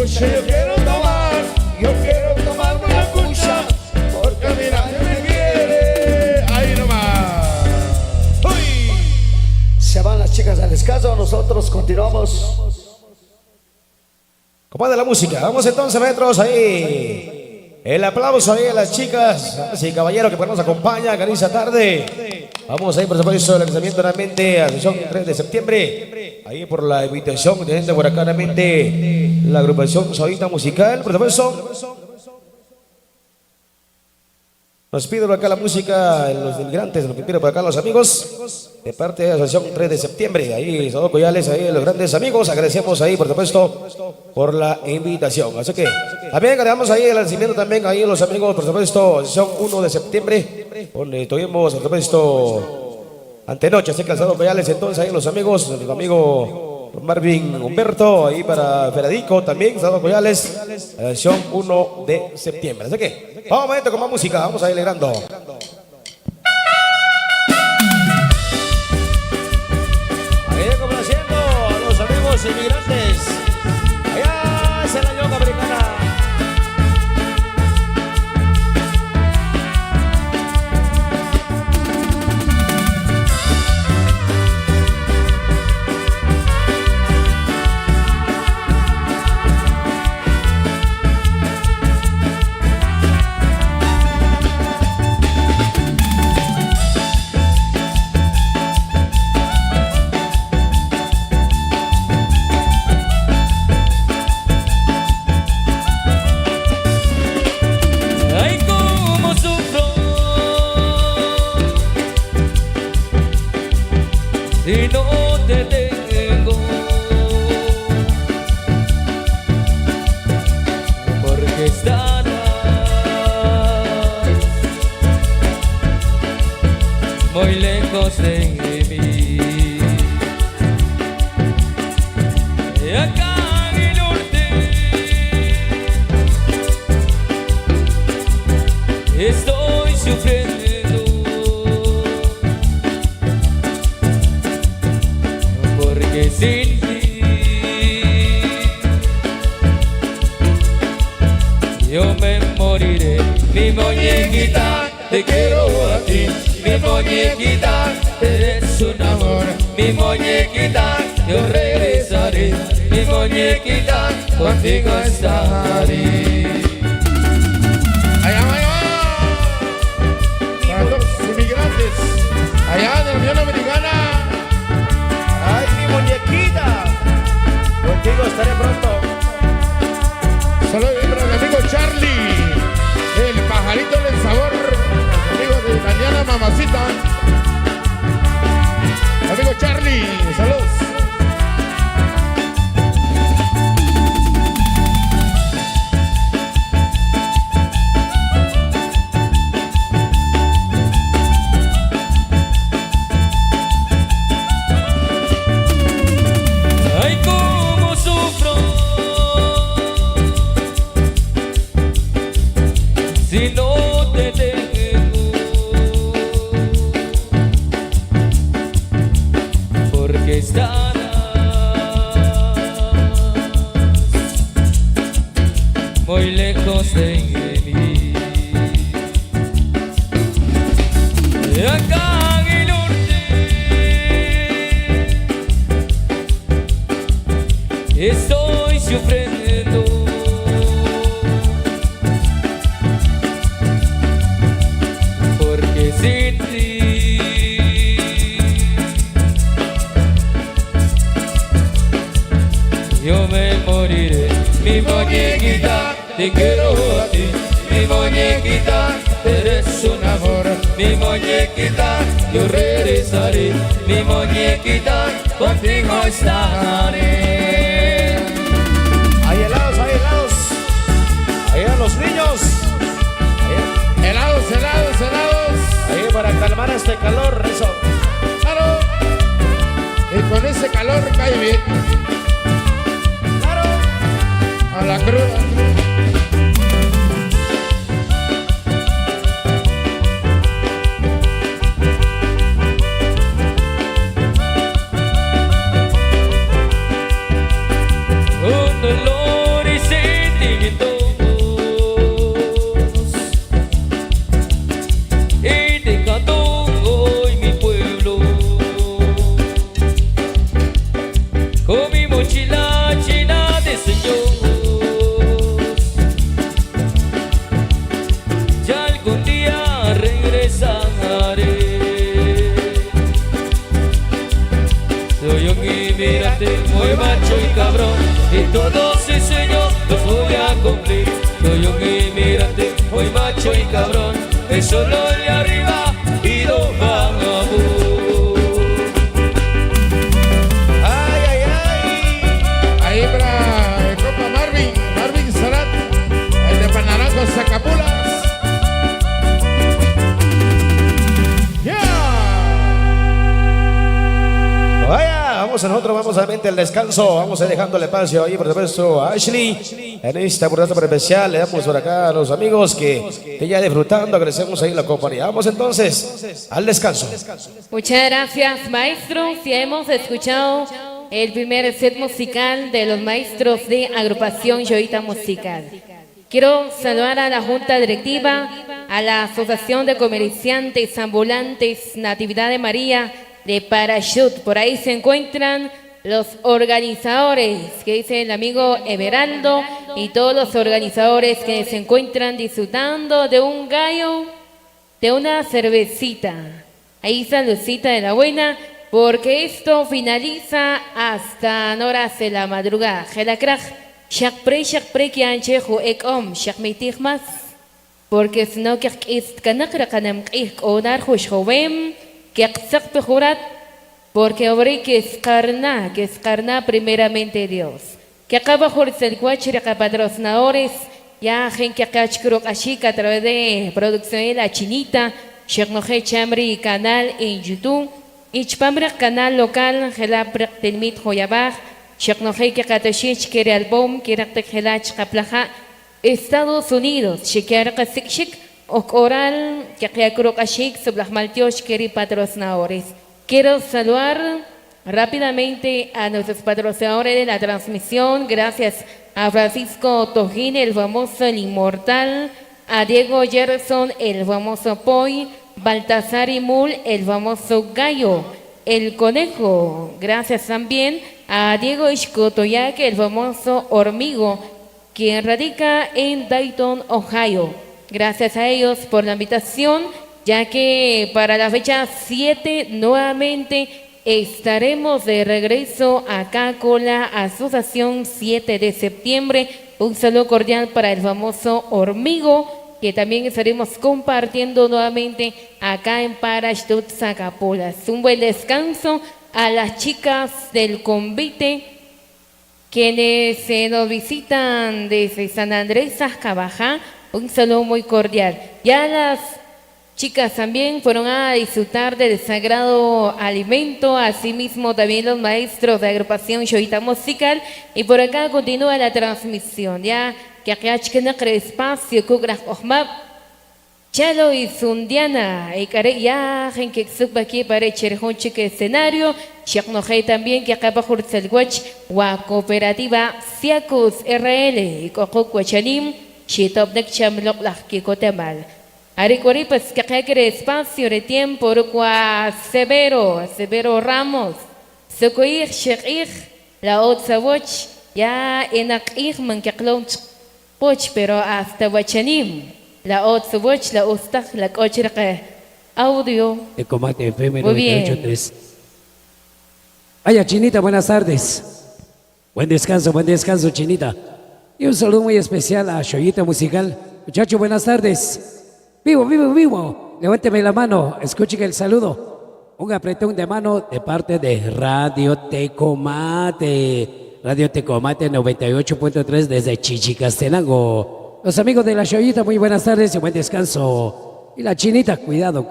cucha yo quiero tomarme una cucha, porque mira, me quiere. Ahí nomás. Uy. Se van las chicas al descanso, nosotros continuamos. Compadre de la música, vamos entonces, maestros, ahí. El aplauso ahí a las chicas, damas y caballeros que nos acompañan, esta tarde. Vamos ahí, por supuesto, el lanzamiento nuevamente a la sesión 3 de septiembre. Ahí por la invitación de gente por acá nuevamente, la agrupación Solita Musical, por supuesto. Nos pide por acá la música, los inmigrantes, nos pide por acá los amigos, de parte de la sesión 3 de septiembre. Ahí, Salvador Coyales, ahí los grandes amigos, agradecemos ahí, por supuesto, por la invitación. Así que también agregamos ahí el lanzamiento también ahí los amigos, por supuesto, sesión 1 de septiembre, donde tuvimos, por supuesto, antenoche, así que Salvador Coyales, entonces ahí los amigos, el amigo Marvin Humberto, ahí para Federico también, Salvador Coyales, sesión 1 de septiembre. Así que vamos, maestro, con más música, vamos a ir alegrando. Ahí complaciendo a los amigos inmigrantes. Allá es la yoga americana. Y no te tengo, porque estarás muy lejos de mí. Y acá en el norte estoy sufriendo, sin ti yo me moriré. Mi muñequita, te quiero a ti. Mi muñequita, eres un amor. Mi muñequita, yo regresaré. Mi muñequita, contigo estaré. Allá va. Para todos los inmigrantes allá de la Unión Americana. Ay, mi muñequita, contigo estaré pronto. Saludos para mi amigo Charlie, el pajarito del sabor, amigo de Daniela Mamacita. Amigo Charlie, saludos. Si no te tengo, porque estarás muy lejos de mí. Y acá en el norte estoy sufriendo, sin ti yo me moriré. Mi muñequita, te quiero a ti. Mi muñequita, eres un amor. Mi muñequita, yo regresaré. Mi muñequita, contigo estaré. Ahí helados, ahí helados. Ahí a los niños. Helados. Ahí para calmar este calor, eso. Claro. Y con ese calor cae bien. Claro. A la cruda. Un dolor y se mochila llena de sueños. Ya algún día regresaré. Soy un inmigrante muy macho y cabrón, y todos mis sueños los voy a cumplir. Soy un inmigrante muy macho y cabrón, que solo de arriba y lo vagabundos. Ay, ay, ay. Ahí para el compa Marvin Sarat, el de Panarango, Zacapulas. Vaya, vamos a nosotros, vamos solamente al descanso, vamos a ir dejándole espacio ahí, por supuesto, a Ashley. En esta oportunidad especial le damos por acá a los amigos que ya disfrutando, agradecemos ahí la compañía. Vamos entonces al descanso. Muchas gracias, maestros. Ya hemos escuchado el primer set musical de los maestros de agrupación Joyita Musical. Quiero saludar a la Junta Directiva, a la Asociación de Comerciantes Ambulantes Natividad de María de Parachute. Por ahí se encuentran los organizadores, que dice el amigo Everaldo, y todos los organizadores que se encuentran disfrutando de un gallo, de una cervecita. Ahí saludcita de la buena, porque esto finaliza hasta horas de la madrugada. Gelacraj, shakpre que anchejo ekom, shakmitigmas, porque si no que ist kanakra kanam ik onar joven, que accepte jurat, porque obre que escarna primeramente Dios. Que acaba por el cuachre que patrocinadores, ya gente que acá a través de producción de La Chinita, Sheknoje Chamri canal en YouTube, Ichpamra canal local, Gelapra Telmit Joyabaj, Sheknoje que Katashich quiere album, quiere Gelach Kaplaja, Estados Unidos, Shekar Kasikshik, Oral, que creo que Sublahmaltios quiere patrocinadores. Quiero saludar rápidamente a nuestros patrocinadores de la transmisión. Gracias a Francisco Tojín, el famoso El Inmortal, a Diego Gerson, el famoso Poi, Baltasar y Mul, el famoso Gallo, el Conejo. Gracias también a Diego Ishkotoyaque, el famoso Hormigo, quien radica en Dayton, Ohio. Gracias a ellos por la invitación, ya que para la fecha 7 nuevamente estaremos de regreso acá con la Asociación 7 de septiembre. Un saludo cordial para el famoso Hormigo, que también estaremos compartiendo nuevamente acá en Parachute Zacapulas. Un buen descanso a las chicas del convite, quienes nos visitan desde San Andrés Azcabajá. Un saludo muy cordial. Ya las chicas también fueron a disfrutar del sagrado alimento, asimismo también los maestros de agrupación Joyita Musical, y por acá continúa la transmisión. Ya que acá hay espacio, Kugraj Ohmab, Chalo y Sundiana, y ya gente que suba aquí para echar un chique escenario, Shaknoje también que acá bajo el Watch, wa cooperativa Siacus RL, y Coco Cuachanim, Shitop de Chamloc la Kikotemal. Aricuari pues que quiere espacio de tiempo por Severo Ramos, Socoir Shekir, la otra watch, ya en Akir man que clounch watch, pero hasta Wachanim, la otra watch, la Ustach, la cochera audio. De Comate FM Muy bien. 98.3. Vaya, Chinita, buenas tardes. Buen descanso, Chinita. Y un saludo muy especial a Joyita Musical. Muchachos, buenas tardes. Vivo. Levánteme la mano, escuchen el saludo. Un apretón de mano de parte de Radio Tecomate. Radio Tecomate 98.3 desde Chichicastenango. Los amigos de la Joyita, muy buenas tardes y buen descanso. Y la Chinita, cuidado.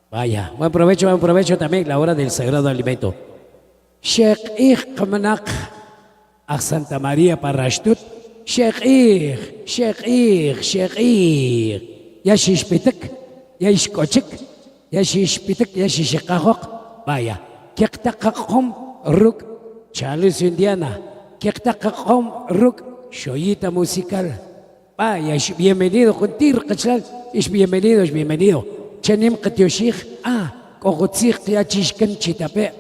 Vaya, buen provecho también la hora del sagrado alimento. Sheikh Kamanak a Santa María Parashtut. Sheikh. Yashish Pitek, Yashish Kochik, Yashish Pitek, Yashish Kahok. Vaya, Kektakahom Ruk, Charles Indiana, Kektakahom Ruk, Joyita Musical. Vaya, bienvenido, Juntir Kachal, bienvenido. Chanim Katyoshik, Kogotsik Yachishkan Chitape.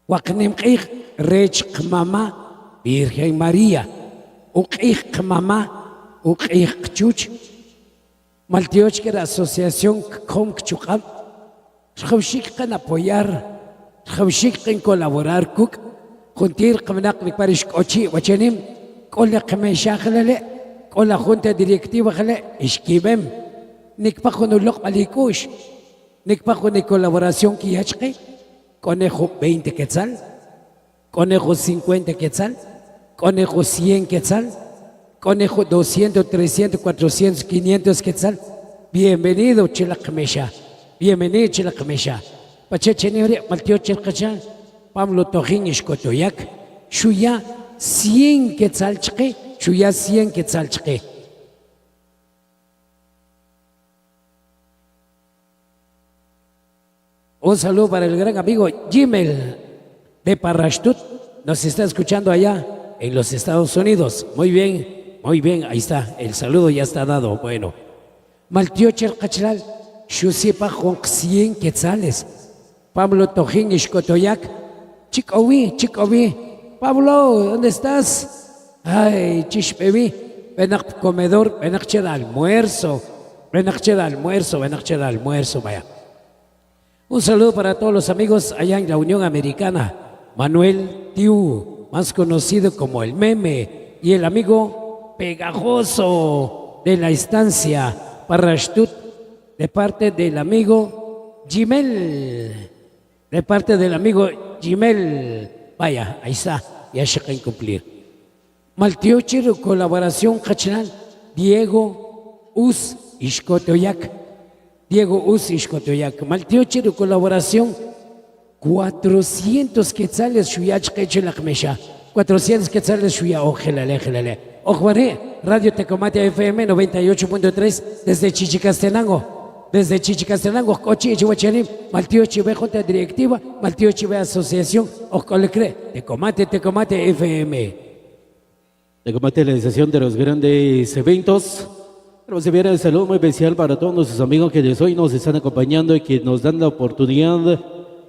Huacnemqij Rech Mama Virgen María. Uqij Mama Uqij Chuch. Maltioch que la asociación Com Chucam. Xawshik kan apoyar. Xawshik kan colaborar kuk. Juntir Kamanak Nikparish Kochi Wachenim. Kola Kameshakale. Kola Junta Directiva Jale. Ishkibem. Nikpakunulok Malikush. Nikpakun de colaboración Kiyachke. Conejo 20 quetzal. Conejo 50 quetzal. Conejo 100 quetzal. Conejo 200, 300, 400, 500 quetzal. Bienvenido Chilakmesha. Bienvenido Chilakmesha. Pachechenere Maltio Chelkachan. Pablo Tojín Ishkotoyak. Shuya 100 quetzal chke. Shuya 100 quetzal chke. Un saludo para el gran amigo Jimel de Parrashtut. Nos está escuchando allá en los Estados Unidos. Muy bien, ahí está. El saludo ya está dado. Bueno. Maltio Cherkachlal, Shusipa con 100 quetzales. Pablo Tojín Ishkotoyak. Chicowi. Pablo, ¿dónde estás? Ay, Chishpevi. Venak comedor, venak cheda almuerzo, vaya. Un saludo para todos los amigos allá en la Unión Americana. Manuel Tiu, más conocido como el Meme, y el amigo pegajoso de la estancia Parrashtut, de parte del amigo Jimel. Vaya, ahí está, ya se pueden cumplir. Maltiochir, colaboración Cachanal, Diego Us Ishkotoyak. Maltiochir, colaboración 400 quetzales Shuyach Kechelakmesha. 400 quetzales Shuya, ojelale. Ojuare, Radio Tecomate FM 98.3 desde Chichicastenango, Cochi Chihuachanim, Maltiochi B Junta Directiva, Maltiochi B Asociación, Ocolecre, Tecomate FM. Tecomate, la organización de los grandes eventos. Queremos enviar un saludo muy especial para todos nuestros amigos que desde hoy nos están acompañando y que nos dan la oportunidad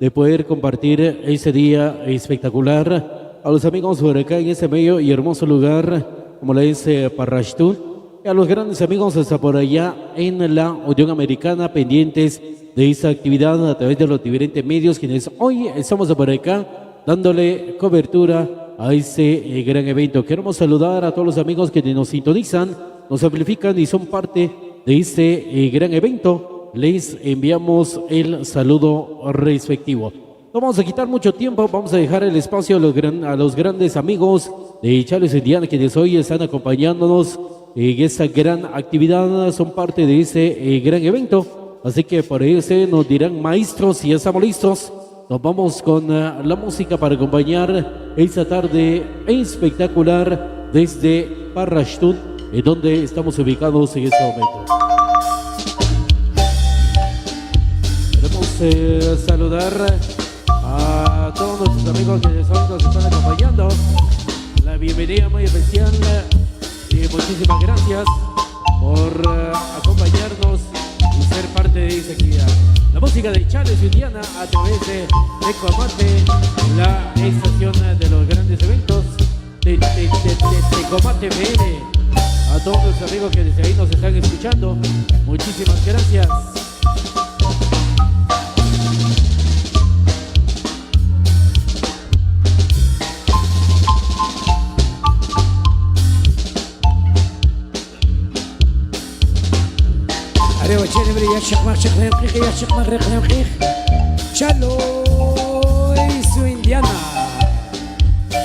de poder compartir ese día espectacular. A los amigos por acá en ese bello y hermoso lugar, como le dice Parrashtut, y a los grandes amigos hasta por allá en la Unión Americana, pendientes de esa actividad a través de los diferentes medios, quienes hoy estamos por acá dándole cobertura a ese gran evento. Queremos saludar a todos los amigos que nos sintonizan, nos amplifican y son parte de este gran evento. Les enviamos el saludo respectivo. No vamos a quitar mucho tiempo, vamos a dejar el espacio a los grandes amigos de Charles Indiana, quienes hoy están acompañándonos en esta gran actividad, son parte de ese gran evento. Así que por eso nos dirán maestros, si ya estamos listos. Nos vamos con la música para acompañar esta tarde espectacular desde Parrashtut, en donde estamos ubicados en este momento. Queremos saludar a todos nuestros amigos que nos están acompañando. La bienvenida muy especial y muchísimas gracias por acompañarnos y ser parte de esta actividad. La música de Charles Indiana a través de Tecomate, la estación de los grandes eventos de Tecomate BN. A todos los amigos que desde ahí nos están escuchando, muchísimas gracias. Chalo Indiana,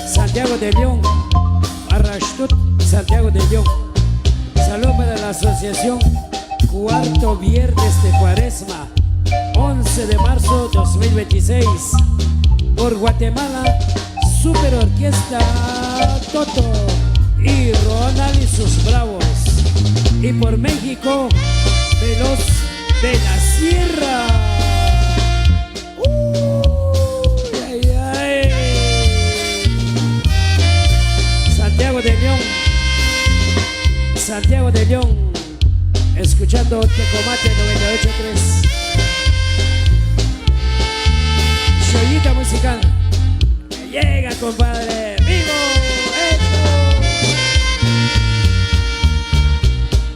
Santiago de León, Parrashtut, Santiago de León. Saludos para la asociación Cuarto Viernes de Cuaresma, 11 de marzo 2026. Por Guatemala, Super Orquesta Toto y Ronald y sus Bravos. Y por México, Veloz de la Sierra. Santiago de León, escuchando Tecomate 98.3. Joyita musical. Llega, compadre. ¡Vivo! ¡Eso!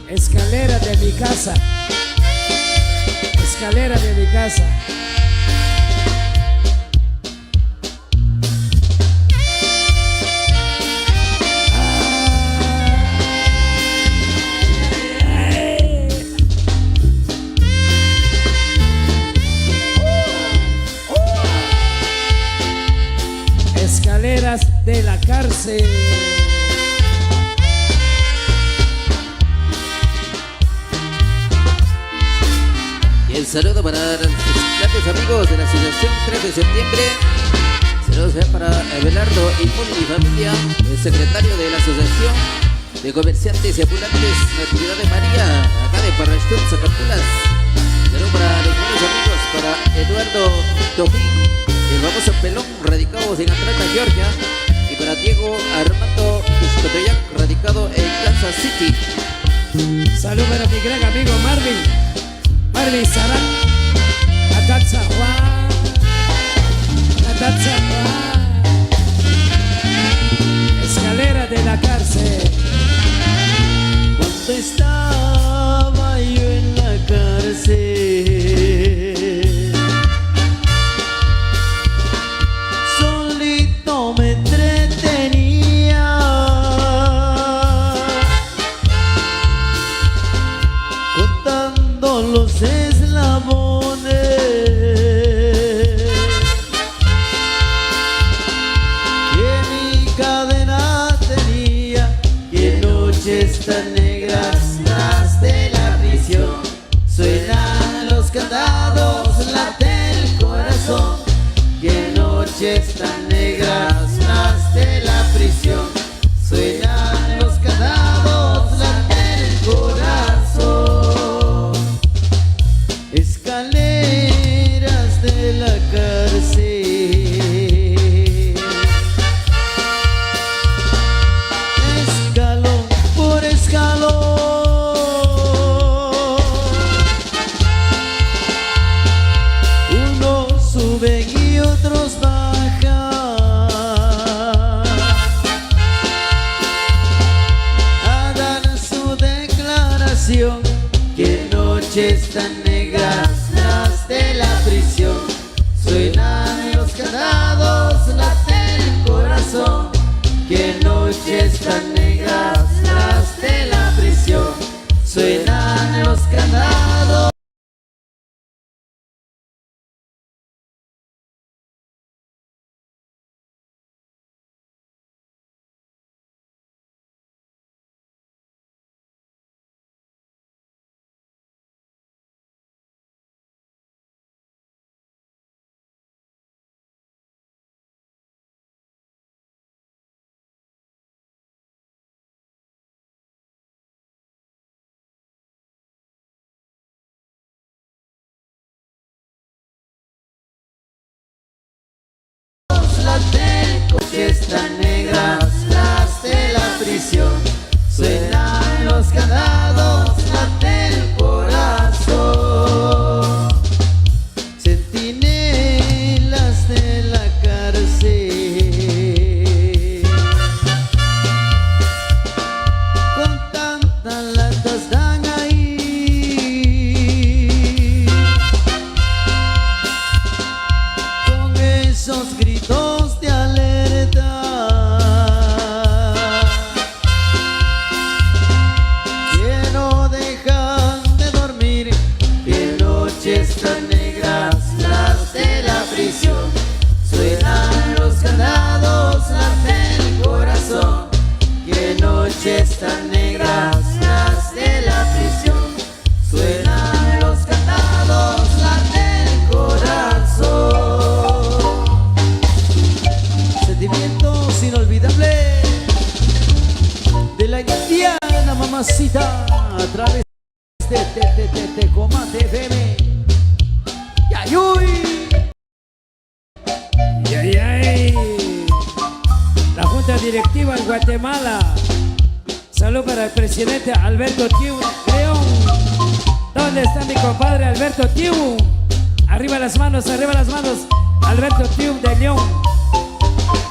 Escalera de mi casa. Escalera de mi casa. Escaleras de la cárcel. Y el saludo para los grandes amigos de la Asociación 3 de septiembre. Saludos para Abelardo y Moni y familia, el secretario de la Asociación de Comerciantes y Ambulantes Natividad de María, acá de Parrachún, Zacapulas. Saludos para los buenos amigos, para Eduardo Tojín, el famoso pelón, radicados en Atlanta, Georgia, y para Diego Armando Iscotoyac, radicado en Kansas City. Saludos para mi gran amigo Marvin Sarán, Atatza Juan, Atatza Juan. Escalera de la cárcel. Cuando estaba yo en la cárcel, solito me entretenía contando los eslabones que mi cadena tenía. Que noches tan negras tras de la prisión, suenan los candados, late el corazón. Que noches tan negras tras de la prisión, suenan los candados, late el corazón. Escaleras de la cárcel, escalón por escalón, unos suben y otros bajan, hagan su declaración. Que noches tan negras tras de la prisión, suenan los candados, late el corazón. Que noches tan negras tras de la prisión, suenan los candados. Noches tan negras tras de la prisión, suenan los candados, late el corazón. Centinelas de la cárcel, con tantas latas dan ahí, con esos gritos de alerta, que no dejan de dormir. Que noches tan negras tras de la prisión, suenan los candados, late el corazón. Que noches tan negras tras de la prisión, suenan los candados, late el corazón. Sentimientos inolvidables de la indiana mamacita, a través de Comate FM. ¡Yayuy! Yay. La Junta Directiva en Guatemala. Salud para el presidente Alberto Tiu León. ¿Dónde está mi compadre Alberto Tiu? Arriba las manos, Alberto Tiu de León.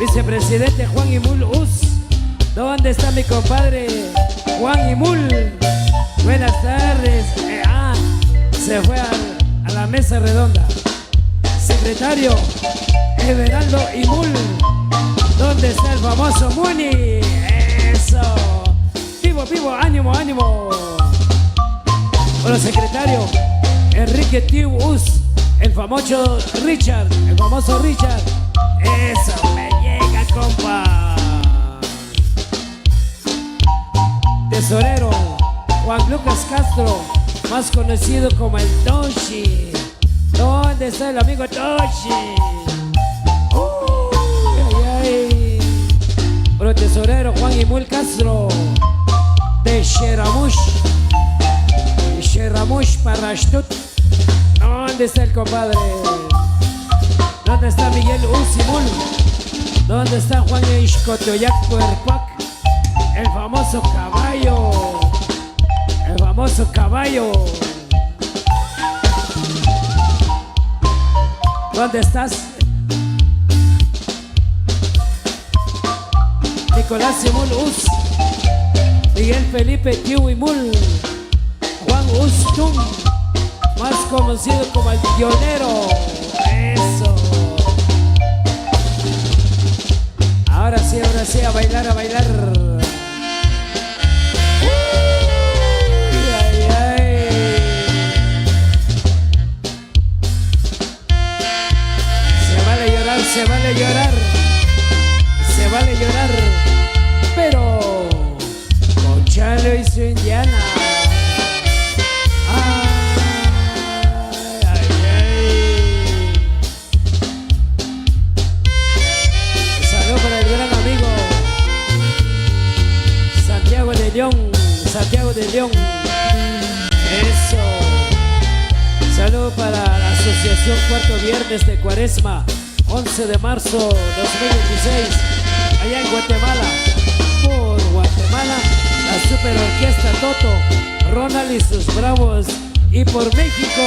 vicepresidente Juan Imul Us. ¿Dónde está mi compadre Juan Imul? Buenas tardes. Se fue a la mesa redonda. Secretario Everaldo Imul. ¿Dónde está el famoso Muni? Eso. Vivo, vivo, ánimo, ánimo. Hola, secretario Enrique Tius, el famoso Richard, el famoso Richard. Eso, me llega, compa. Tesorero Juan Lucas Castro, más conocido como el Toshi. ¿Dónde está el amigo Toshi? Ay. Pero tesorero Juan Imul Castro de Sheramush Parashtut. ¿Dónde está el compadre? ¿Dónde está Miguel Usimul? ¿Dónde está Juan Ishkotoyak Puerpac? El famoso caballo. El famoso caballo. ¿Dónde estás? Nicolás Simul Us, Miguel Felipe Tiu Imul, Juan Ustum, más conocido como el pionero. Eso. Ahora sí, a bailar, a bailar. Ay, ay. Se vale llorar, se vale llorar. Se vale llorar, pero con Chalo y su Indiana. Ay, ay, ay. Saludos para el gran amigo Santiago de León, Santiago de León. Eso. Saludos para la Asociación Cuarto Viernes de Cuaresma, 11 de marzo 2016. Allá en Guatemala, por Guatemala, la Super Orquesta Toto, Ronald y sus Bravos. Y por México,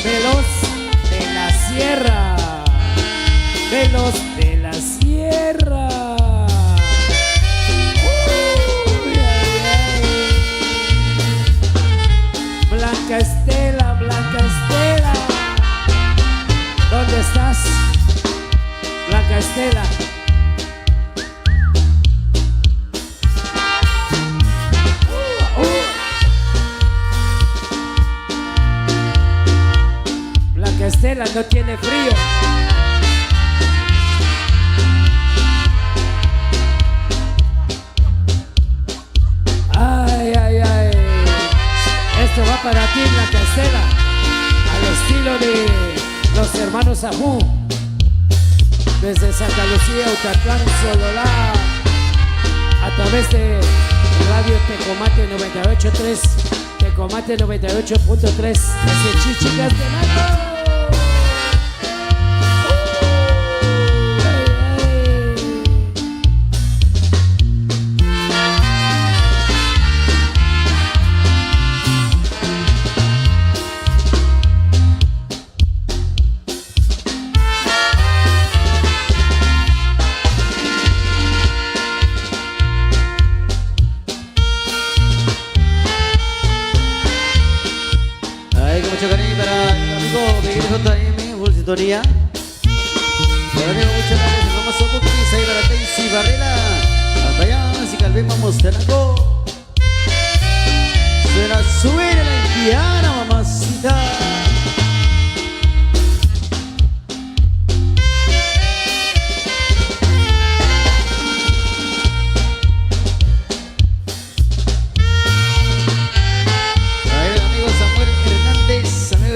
Veloz de la Sierra, Veloz de la Sierra. Uy, ay, ay. Blanca Estela, Blanca Estela. ¿Dónde estás, Blanca Estela? Blanca Estela no tiene frío. Ay, ay, ay. Esto va para ti, Blanca Estela, al estilo de los hermanos Ajú, desde Santa Lucía, Utatlán, Sololá, a través de Radio Tecomate 98.3, Tecomate 98.3, desde Chichicas de Naco. Mucho cariño para mi amigo Miguel JM, Bolsitoría. Para mi amigo, muchas gracias. El famoso Bukis, ahí para Daisy Barrera. Hasta allá, si Calvin, vamos, Tenaco. Suena, sube la indiana, mamacita.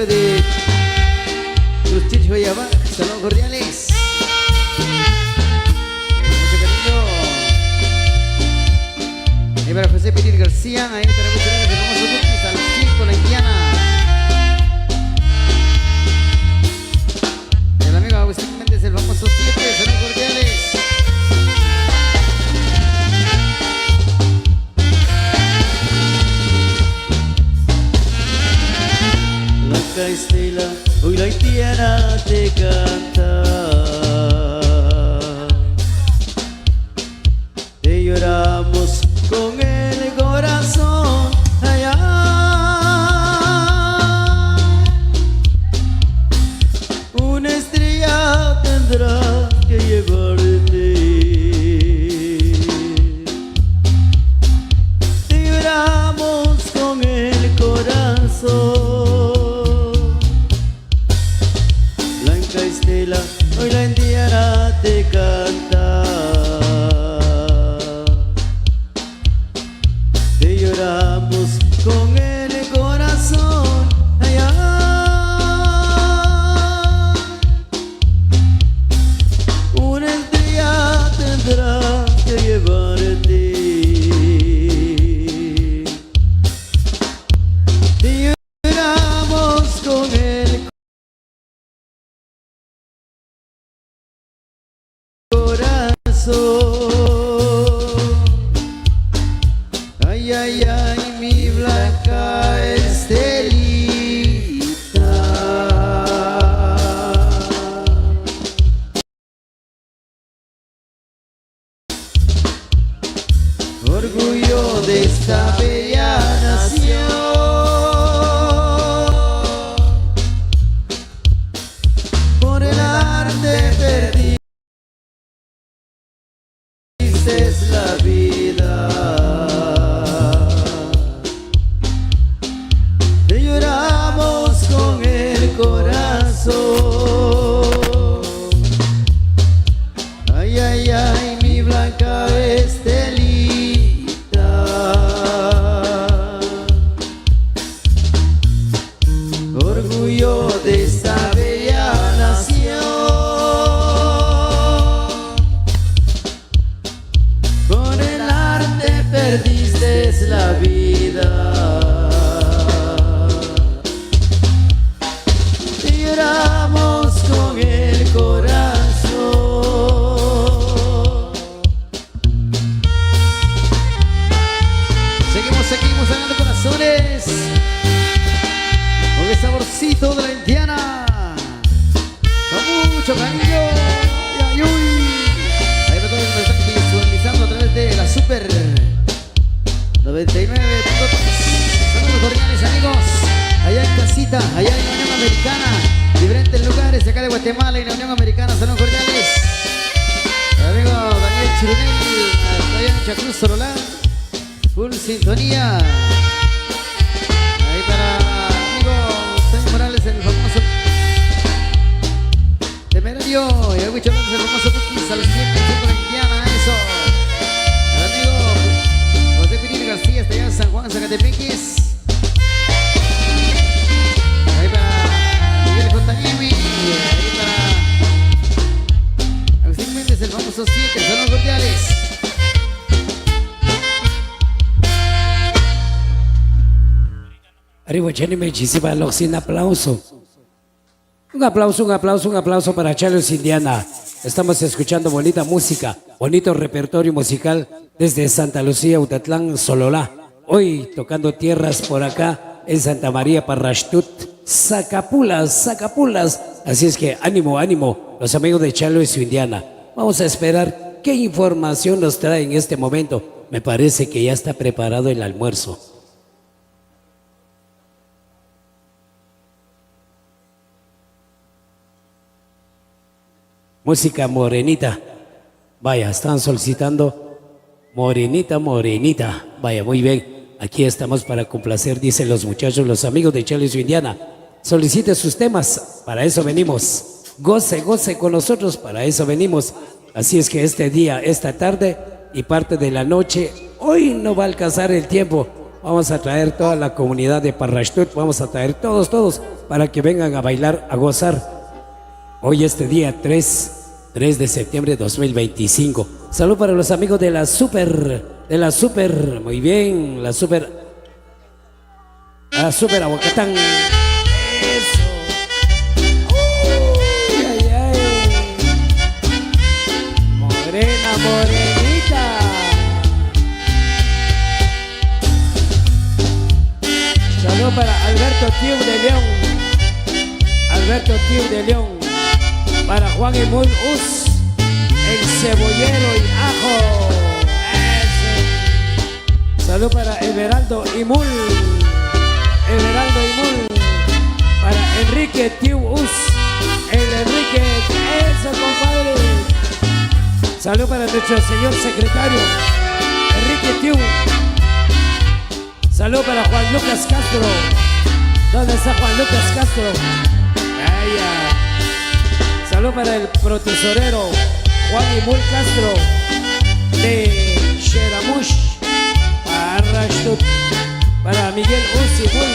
De Justicia Guayabá, saludos cordiales. Mucho cariño. Ahí para José Petir García, ahí para muchos años de famoso Burkis, al 5, la indiana. El amigo Agustín Méndez, el famoso 7, saludos cordiales. Blanca Estela, hoy la haitiana te canta. Ay, ay, ay, mi blanca Estelita. Orgullo de esta bella nación. Por el arte perdiste la vida. Te lloramos con el corazón. Ay, ay, ay, mi blanca Estelita. Orgullo de esta bella nación. Por el arte perdiste la vida. Te lloramos con el corazón. Seguimos ganando corazones con el saborcito de la indiana, con mucho cariño. Ay, ay, uy. Ahí me están visualizando a través de la Super 99.3. Saludos cordiales, amigos, allá en casita, allá en la Unión Americana, diferentes lugares de acá de Guatemala y la Unión Americana. Saludos cordiales, el amigo Daniel Chirunel, allá en Chacruz, Sorolán, full sintonía. Ahí para amigo Toño Morales, el famoso Temerario, y el Huicho Blanco, el famoso Cookies, a los 100% la indiana, eso. El amigo José Pirir García, está allá en San Juan, Zacatepeques. Ahí para Miguel Contaniemi, ahí para Agustín Méndez, el famoso 7, saludos cordiales. Arriba, Chenime, Chisibalo, sin aplauso. Un aplauso para Charles Indiana. Estamos escuchando bonita música, bonito repertorio musical desde Santa Lucía, Utatlán, Sololá. Hoy tocando tierras por acá en Santa María, Parrashtut, Zacapulas. Así es que ánimo, los amigos de Charles Indiana. Vamos a esperar qué información nos trae en este momento. Me parece que ya está preparado el almuerzo. Música morenita. Vaya, están solicitando morenita. Vaya, muy bien. Aquí estamos para complacer, dicen los muchachos, los amigos de Charles Indiana. Solicite sus temas, para eso venimos. Goce con nosotros, para eso venimos. Así es que este día, esta tarde y parte de la noche, hoy no va a alcanzar el tiempo. Vamos a traer toda la comunidad de Parrashtut, vamos a traer todos para que vengan a bailar, a gozar. Hoy este día 3 de septiembre de 2025. Salud para los amigos de la Super, muy bien, la Super Aguacatán. Eso. Ay. Morenita. Salud para Alberto Tío de León. Para Juan Emul Us, el cebollero y ajo. Eso. Salud para Everaldo Imul. Para Enrique Tiu Us, el Enrique. Eso, compadre. Salud para nuestro señor secretario Enrique Tiu. Salud para Juan Lucas Castro. ¿Dónde está Juan Lucas Castro? Vaya. Salud para el protesorero Juan Imul Castro de Xeramush, Parrashtut. Para Miguel Us Imul,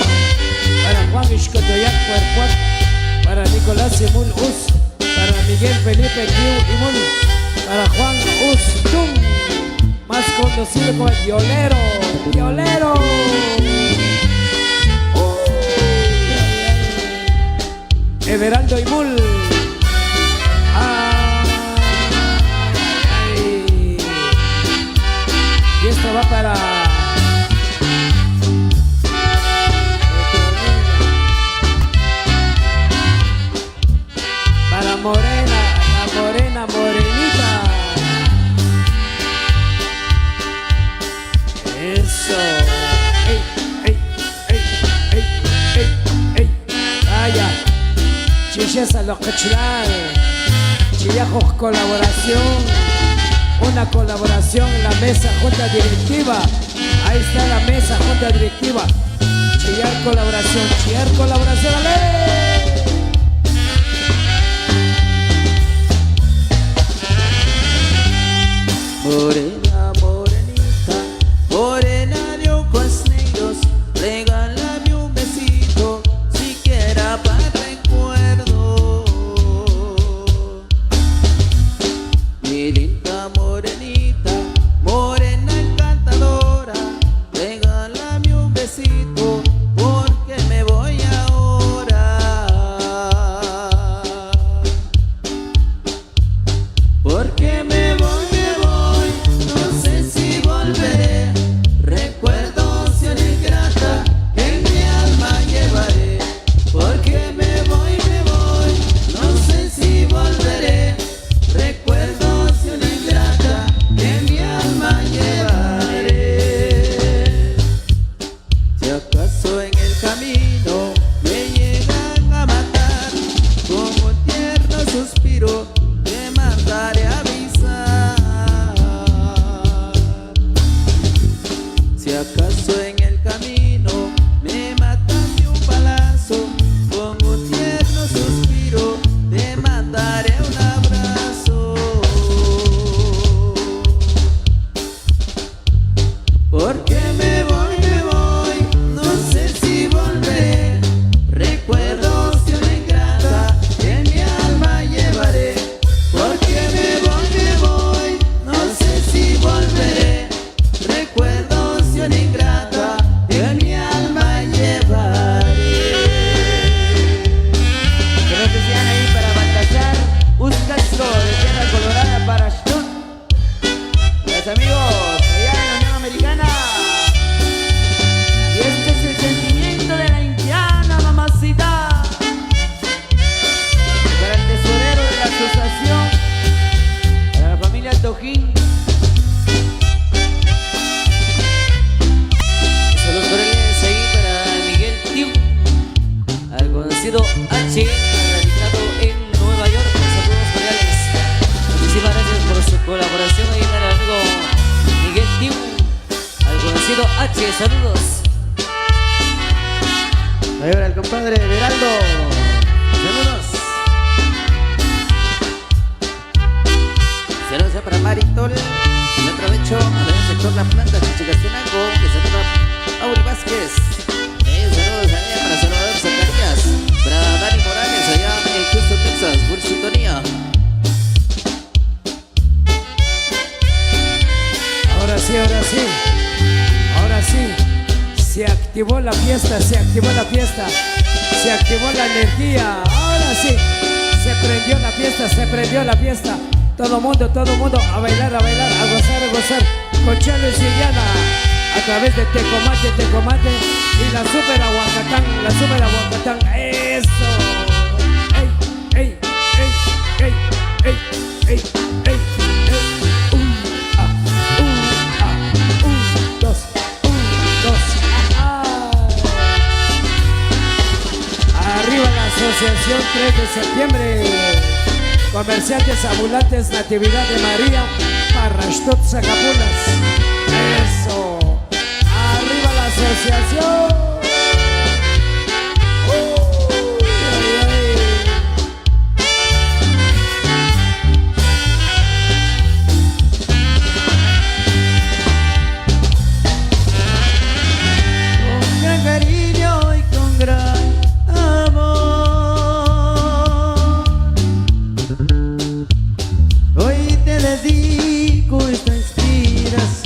para Juan Ixcotoyac Puercuac, para Nicolás Imul Us, para Miguel Felipe Tiu Imul, para Juan Us Tum, más conocido como el Violero. Everaldo Imul. Locochilal, Chillajos colaboración, una colaboración en la mesa junta directiva. Ahí está la mesa junta directiva. Chillar colaboración, ¡ale! Morena, morenita, morena de ojos negros, regálame un besito, siquiera para recuerdo. Mi linda morenita, morena encantadora, regálame un besito, porque me voy ahora. Porque me voy. No sé si volveré, recuerdos y una ingrata que en mi alma llevaré. Porque me voy, no sé si volveré, recuerdos y una ingrata que en mi alma llevaré. Si acaso en el camino me llegan a matar, con un tierno suspiro te mandaré a avisar. Si acaso en el camino me matan de un balazo, con un tierno suspiro te mandaré un abrazo. Porque me voy, no sé si volveré, recuerdos de una ingrata que en mi alma llevaré. Porque me voy, no sé si volveré, recuerdos de una ingrata que en mi alma llevaré. Creo que sean ahí para Baltasar Castro de Tierra Colorada para Stutt. Los amigos allá en la Unión Americana. Y este es el sentimiento de la indiana, mamacita. Para el tesorero de la asociación, para la familia Tojín. Saludos cordiales ahí para Miguel Tiu, al conocido H, radicado en Nueva York. Saludos cordiales. Muchísimas gracias por su colaboración ahí para el amigo Miguel Tiu, al conocido H. Saludos. Ahí para el compadre Beraldo. Saludos. Saludos para Maritol. Y aprovecho al sector La Planta, Chichicastenango, que saluda a Auri Vázquez. Saludos allá para Salvador Zacarías, para Dani Morales allá en Houston, Texas, por sintonía. Ahora sí, ahora sí. Ahora sí. Se activó la fiesta, se activó la fiesta. Se activó la energía. Ahora sí. Se prendió la fiesta, se prendió la fiesta. Todo mundo, a bailar, a gozar, a gozar. Con Chalo y Siliana, a través de Tecomate y la Super Aguacatán, eso. Ey, ey, ey, ey, ey, ey, ey, ey. Dos. Arriba la asociación 3 de septiembre. Comerciantes ambulantes Natividad de María para Stutt, Zacapulas. Eso. Arriba la asociación. Con gran cariño y con gran amor, hoy te dedico esta inspiración.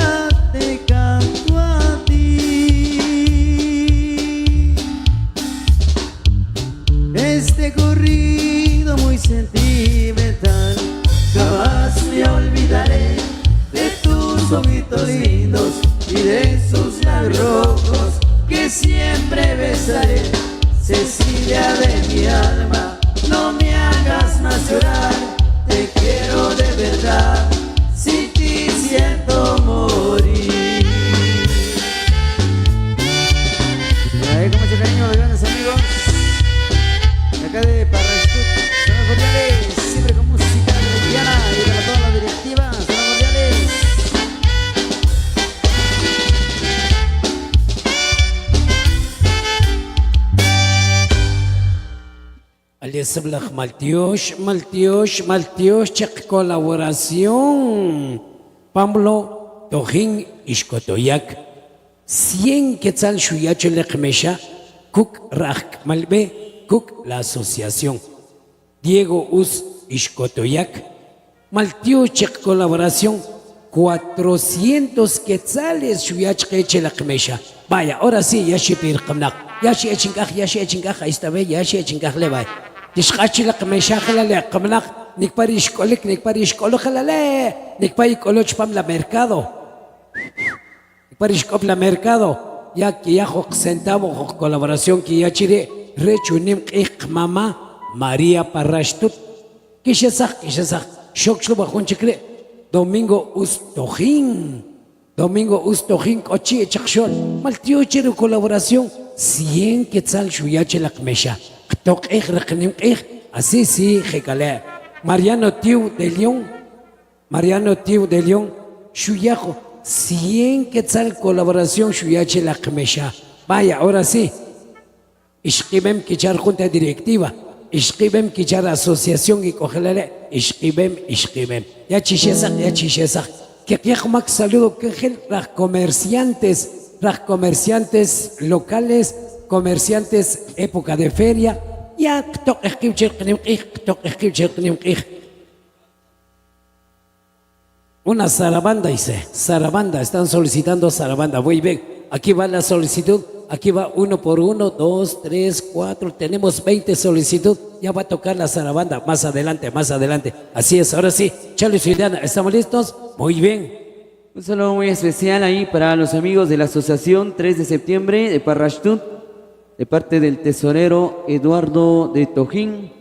vida te canto a ti. Este corrido muy sentimental, jamás me olvidaré de tus ojitos lindos y de esos labios rojos que siempre besaré. Cecilia de mi alma, no me hagas más llorar, te quiero de verdad, sin ti siento morir. Ahí con mucho cariño los grandes amigos de acá de Parrastut, saludos cordiales, siempre con música colombiana y para toda la directiva, saludos cordiales. Aliasablah Maltiosh, check colaboración. Pablo Tojín Ishkotoyak. 100 quetzal shuyacho lekmesha. Cook Rajk Malbe, Cook la asociación. Diego Us Ishkotoyak. Maltiosh, check colaboración. 400 quetzales shuyach keche lekmesha. Vaya, ahora sí, ya shipir kamnak. Ya shi echingaj, ahí está, ve, ya shi echingaj le vaya. Tishkachilak meshajlale kamnak nikparish kolokhalale nikpari pam la mercado nikparish kop la mercado ya que ya centavo colaboración que ya chire rechunim mama María Parrastut kishesach shokshlo bajón chikre Domingo Ustojín cochi chakshon maltio chire colaboración 100 quetzal shuyache la kmesha así sí, jecale. Mariano Tiu de León, Shuyajo, 100 quetzal colaboración, Shuyache la Kmesha. Vaya, ahora sí. Ishkibem kichar junta directiva, Ishkibem kichar asociación y cogelele, Ishkibem. Ya chishesak. Que mak saludo, que comerciantes locales, comerciantes época de feria. Ya una zarabanda dice, están solicitando zarabanda. Muy bien, aquí va la solicitud, aquí va 1 por 1, 2, 3, 4, tenemos 20 solicitud, ya va a tocar la zarabanda más adelante. Así es, ahora sí, Charlie Ciudadana, ¿estamos listos? Muy bien. Un saludo muy especial ahí para los amigos de la asociación 3 de septiembre de Parrastut, de parte del tesorero Eduardo de Tojín,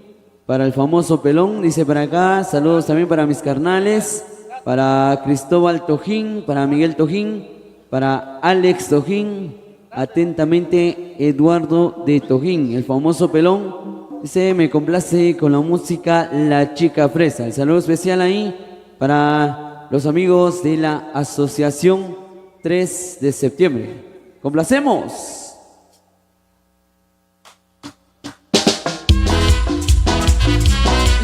para el famoso Pelón, dice para acá, saludos también para mis carnales, para Cristóbal Tojín, para Miguel Tojín, para Alex Tojín, atentamente Eduardo de Tojín, el famoso Pelón, dice me complace con la música La Chica Fresa. El saludo especial ahí para los amigos de la asociación 3 de septiembre. ¡Complacemos!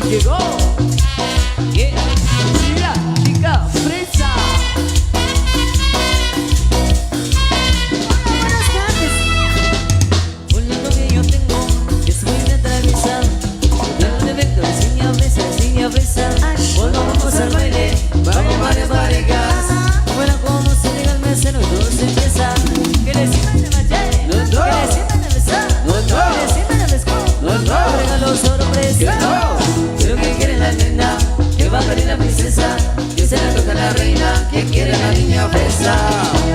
Llegó, la chica fresa. Hola, buenas tardes. Un lindo que yo tengo es muy de atravesar. Dale de evento, niña fresa. Cuando vamos al baile, vamos varias parejas. Bueno, como se llega al mesero y todo se empieza. Que le sirvan de machaje, que le sirvan de besar, que le sirvan de pesco, regalos sorpresa. Lo que quiere la nena, que va a venir la princesa, que se la toca la reina, que quiere la niña fresa.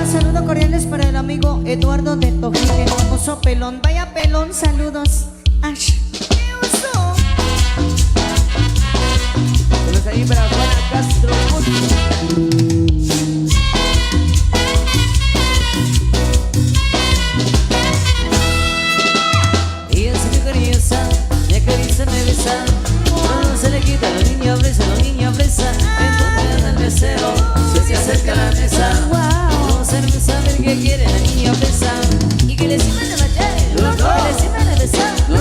Un saludo cordiales para el amigo Eduardo de Tojín, el famoso Pelón. Vaya Pelón, saludos. Ash. ¿Qué uso? Saludos ahí para Juana Castro. Ella es mi curiosa, me acaricia, me besa. Se le quita la niña fresa, entonces el mesero se acerca a la mesa. Vamos a saber qué quiere la niña fresa. Y que le sirvan de machaje, que le sirvan de besar, que le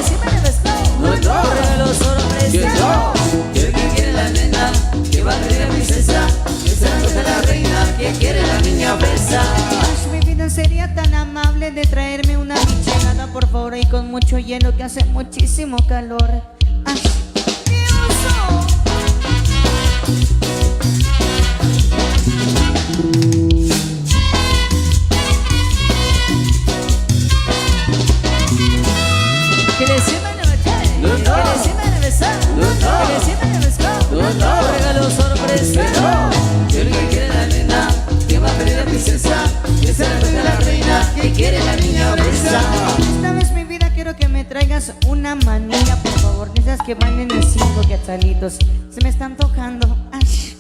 sirvan de pescar, regalos sorpresa. ¿Qué quiere la nena? Que va a querer la princesa, que se la toca la reina, que quiere la niña fresa. Ash, mi vida sería tan amable de traerme una michelada, por favor, y con mucho hielo que hace muchísimo calor. Ash. ¿Qué oso? que bailen los 5 quetzalitos. Se me están tocando. Ay.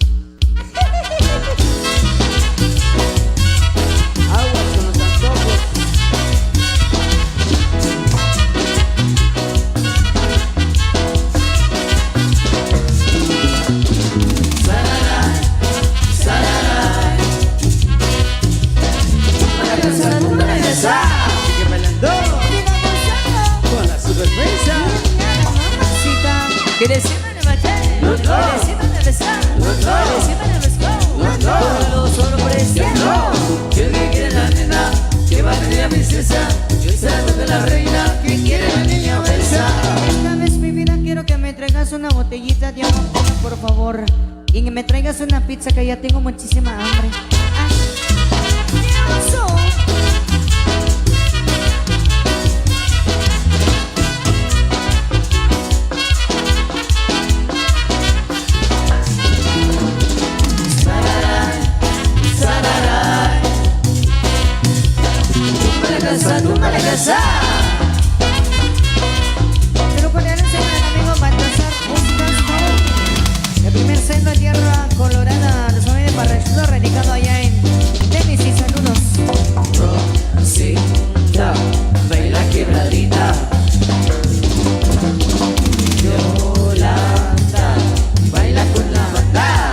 Aguas con los antojos. Sigue bailando con la superfuerza. Que decima de bater, que decima de besar, que decima de besar, todo sorpresiendo. Que quiere la nena, que va a venir a princesa. Yo salto de la reina, que quiere la niña besa. Esta vez mi vida quiero que me traigas una botellita de agua, por favor. Y que me traigas una pizza que ya tengo muchísima hambre. Quiero poner el sello del amigo Baltasar Bustos, el primer centro de tierra colorada, los amigos de Parrachudo, radicado allá en Tenis y saludos. Rosita, baila quebradita. Yolanda, baila con la banda.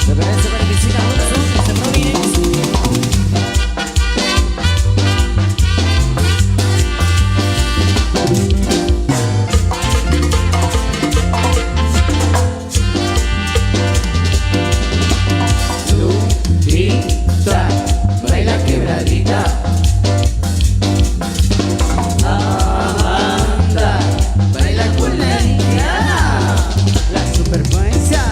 Referencia para Cristina Alonso, Mr. Providence. Lupita, baila quebradita. Amanda, baila con la niña. La superfuerza.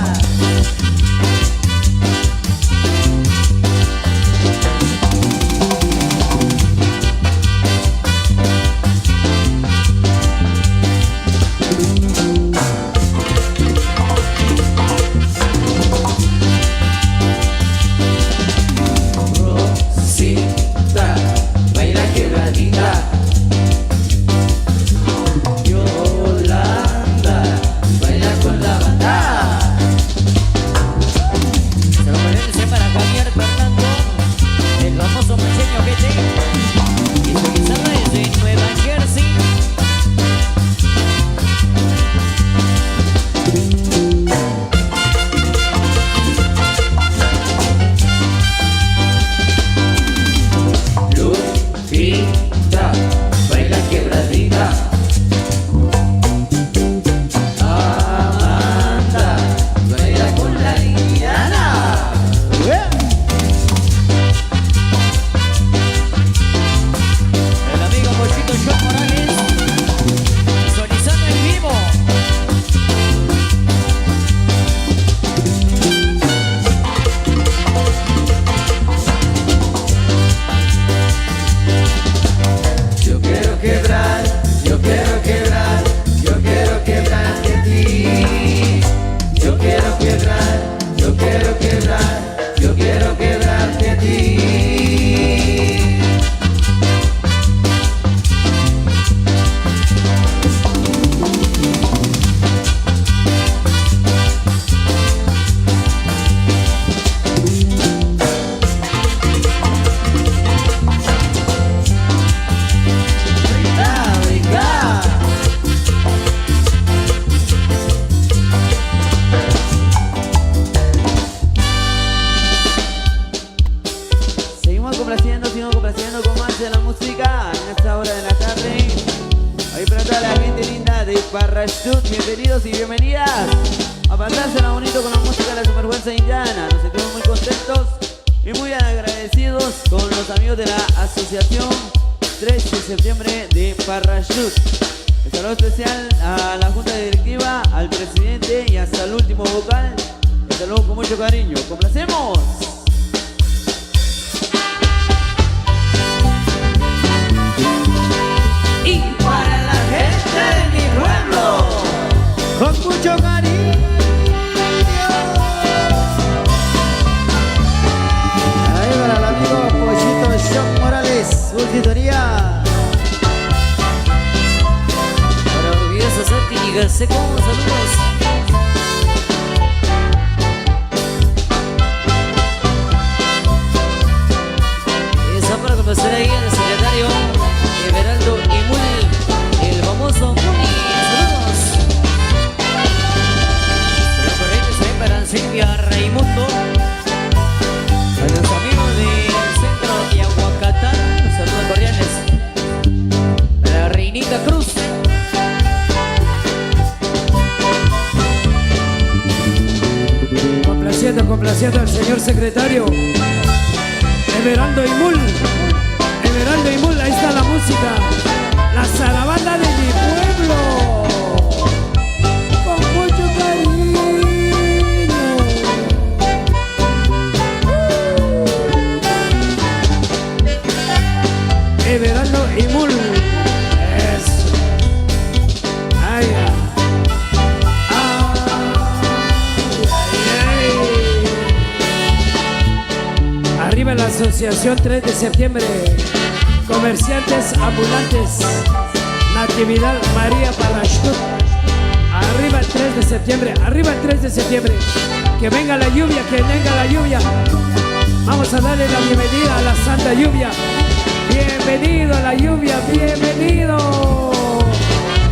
Rosita, baila quebradita. Yolanda, baila con la banda. Se lo merece para Javier Fernando, el famoso macheño que te. Y solicitando desde Nueva Jersey. Lupita, baila quebradita. Amanda, baila con la Liliana. El amigo Pochito John Morales, visualizando en vivo. Yo quiero quebrar, yo quiero quebrar, yo quiero quebrar de ti. Yo quiero quebrar, yo quiero quebrar, yo quiero quebrar de ti. Seguimos complaciendo con más de la música en esta hora de la tarde. Ahí para toda la gente linda de Parrachudo, bienvenidos y bienvenidas a pasársela bonito con la música de la superfuerza indiana. Nos sentimos muy contentos y muy agradecidos con los amigos de la asociación 3 de septiembre de Parrachudo. El saludo especial a la junta directiva, al presidente y hasta el último vocal. El saludo con mucho cariño. ¡Complacemos! Y para la gente de mi pueblo, con mucho cariño. Ahí para el amigo Pochito John Morales, su tutoría. complaciendo al señor secretario Everaldo Imul. Everaldo Imul, ahí está la música. La zarabanda de mi pueblo. Con mucho cariño. Everaldo Imul. Eso. Ay, arriba la asociación 3 de septiembre, comerciantes ambulantes, Natividad María Parrashtut. Arriba el 3 de septiembre, arriba el 3 de septiembre. Que venga la lluvia, que venga la lluvia. Vamos a darle la bienvenida a la santa lluvia. Bienvenido a la lluvia, bienvenido.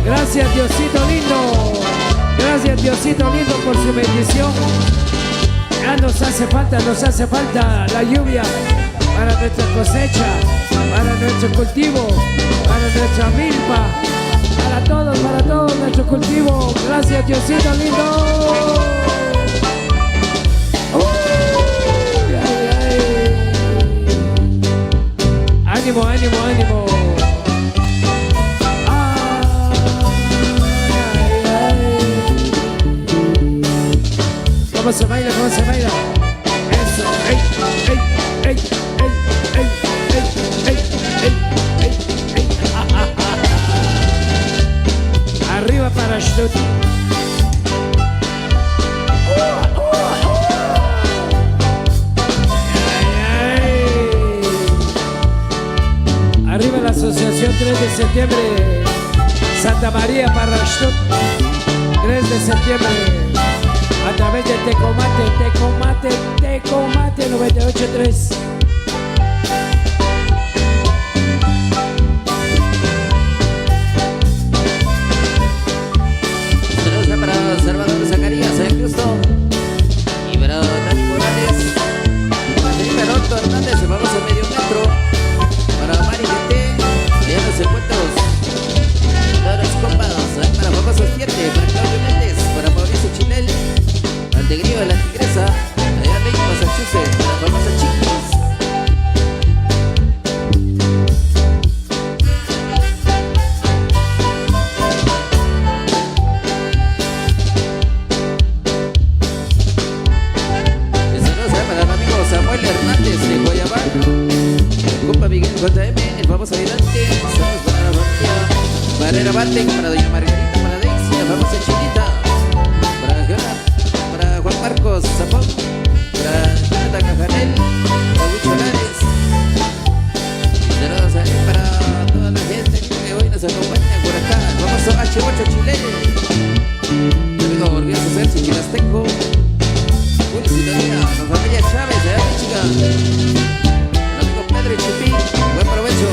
Gracias Diosito lindo. Gracias Diosito lindo por su bendición. Ya nos hace falta la lluvia para nuestra cosecha, para nuestro cultivo, para nuestra milpa, para todo nuestro cultivo. Gracias Diosito lindo. Ánimo, ánimo, ánimo. ¿Cómo se baila? ¿Cómo se baila? Eso, ey, ey, ey, ey, ey, ey, ey, ey, ey, ey. Arriba Parrashtut. Arriba la asociación 3 de septiembre. Santa María Parrashtut. 3 de septiembre. A través de Tecomate 98.3. Saludos para Salvador Zacarías, Justo. Y para Dani Morales. Para Felipe Alonso Hernández, el famoso medio metro. Para Mari GT, allá en los encuentros. Todos los compas, para famosos 7, para Claudio Méndez, para Mauricio Chinel. De Grillo de la Tigresa, allá en Lake, Massachusetts, la famosa Chiquis. Saludos para el amigo Samuel Hernández de Guayabá, el compa Miguel JM, el famoso ayudante. Saludos para la familia Barrera Batek, para doña Margarita, para Daisy, la famosa Chinita, para Jonathan, Juan Marcos Zapón, para Jonathan Cajanel, para Huicho Lares. Saludos para toda la gente que hoy nos acompaña por acá. El famoso H8 chileno. Mi amigo orgulloso Sergio Chinasteco. Publicidad, la familia Chávez de Chica. El amigo Pedro y Chupí. Buen provecho.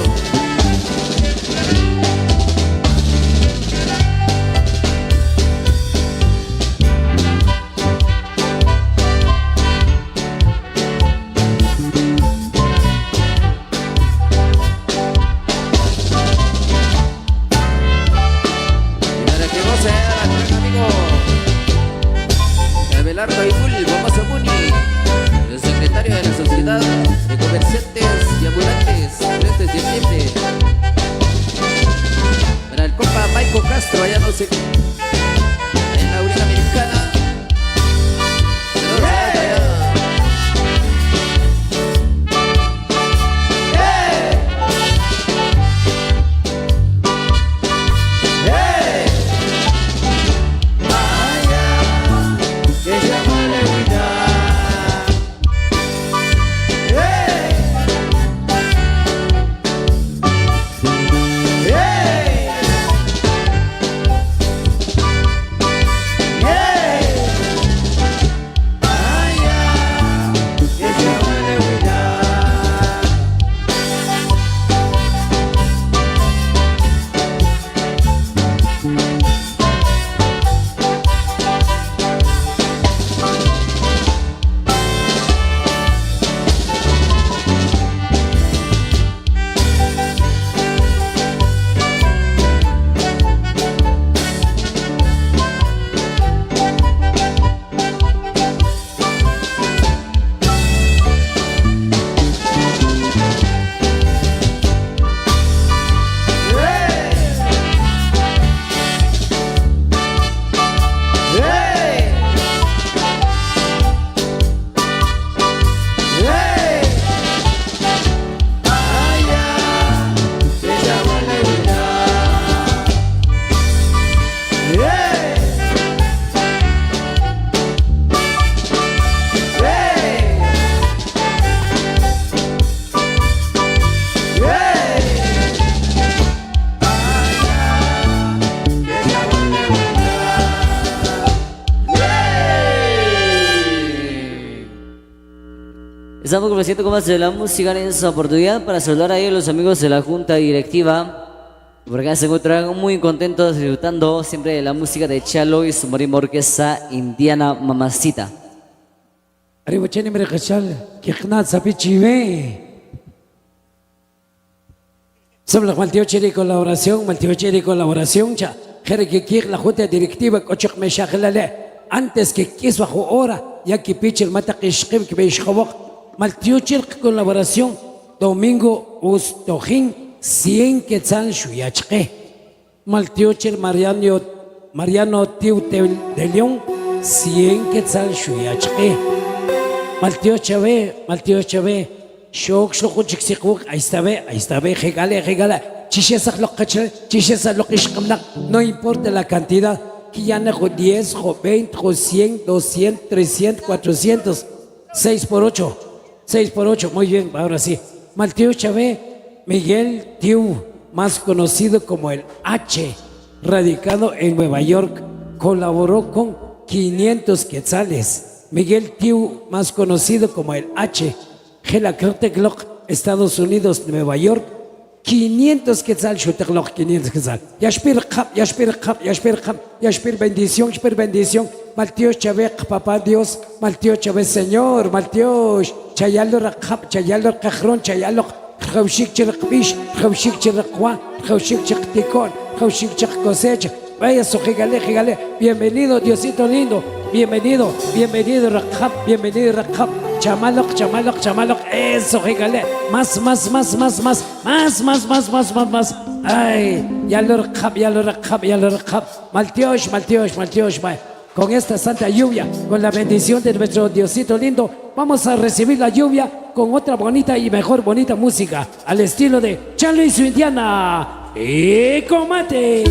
Abelardo Aymul, famoso Muni, el secretario de la Sociedad de Comerciantes y Ambulantes, 3 de septiembre. Para el compa Maico Castro, allá no sé, en la Unión Americana. Saludos allá. Que se muere Estamos complaciendo con más de la música en esta oportunidad para saludar a ellos los amigos de la Junta Directiva. Por acá se encuentran muy contentos disfrutando siempre de la música de Chalo y su marimba orquesta Indiana Mamacita. Arriba chene mere khachal ki khnat sapi chive. Sobre Maltio Chiri colaboración, cha. Jere que quiere la junta directiva cochok me shaglale. Antes que quiso bajo hora, ya que pichel mata que shkib que beish khawak. Maltio Chiri colaboración, domingo ustohin 100 quetzal shuyachke. Maltio Chiri Mariano Tiu de León 100 quetzal shuyachke. Maltio Chave. Shok shlokuchik sikuk ahí está ve regale chishes lo no importa la cantidad que ya no 10 20 100 200 300 400 6 por 8 muy bien, ahora sí. Maltio Chave Miguel Tiu, más conocido como el H, radicado en Nueva York, colaboró con 500 quetzales. Miguel Tiu, más conocido como el H, Glock, Estados Unidos, Nueva York, 500 quetzal, 500 quetzal. Yashpir bendición. Maltiosh Chave, papá Dios, Maltiosh Chave, Señor, Maltiosh, Chayalo Cajrón, Chayalo, Jaushik Chirkbish, Jaushik Chirkwa, Jaushik Chirktikon, Jaushik Chirkosecha. Vaya su regale. Bienvenido, Diosito lindo. Bienvenido, Rakhab. Chamalok. Eso, regale. Más. Ay, ya lo Rakhab. Maltiosh. Vaya. Con esta santa lluvia, con la bendición de nuestro Diosito lindo, vamos a recibir la lluvia con otra bonita y mejor bonita música, al estilo de Chalo y su Indiana. ¡Y combate!